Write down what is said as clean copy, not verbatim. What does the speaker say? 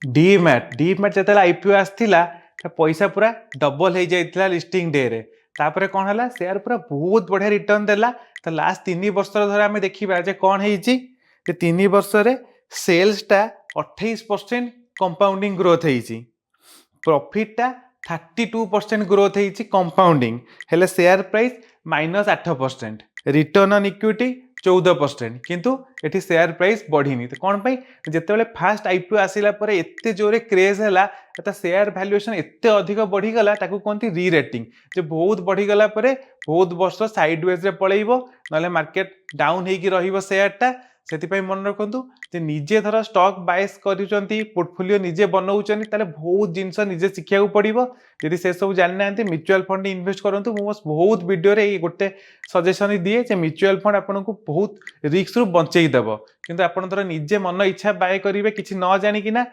Demat जेतेला IPO आसथिला पैसा पूरा double हो जाइथिला लिस्टिंग डे रे तापर कौन है शेयर पूरा बहुत बढ़िया रिटर्न देला। तो लास्ट 3 वर्ष धर आम देखा जे कौन है 3 वर्ष सेल्सटा 28% कंपाउंडिंग ग्रोथ होती प्रॉफिटटा 32% ग्रोथ होती कंपाउंडिंग हेले share price -8% return on equity 14% किंतु एटी शेयर प्राइस बढ़ीनी। तो कौन पाई जिते फास्ट आईपीओ आसिला परे एते जोरे क्रेज है शेयर वैल्यूएशन एते अधिक बढ़ीगला कहते री रेटिंग जे बहुत बढ़ीगला बहुत वर्ष साइडवेज पलैब ना मार्केट डाउन हो शेयरटा से मन रखु जे निजे धर स्टॉक बायस कर पोर्टफोलियो निजे बनाऊँ बहुत जिनस निजे शिखा पड़ो जदि से सब जानी ना म्यूचुअल फंड इन्वेस्ट करूँ बहुत वीडियो गोटे सजेसन दिए जे म्यूचुअल फंड आपको बहुत रिस्क रु बचेदेव किंतु आप निजे मन इच्छा बाय करेंगे किसी न जाणिकिना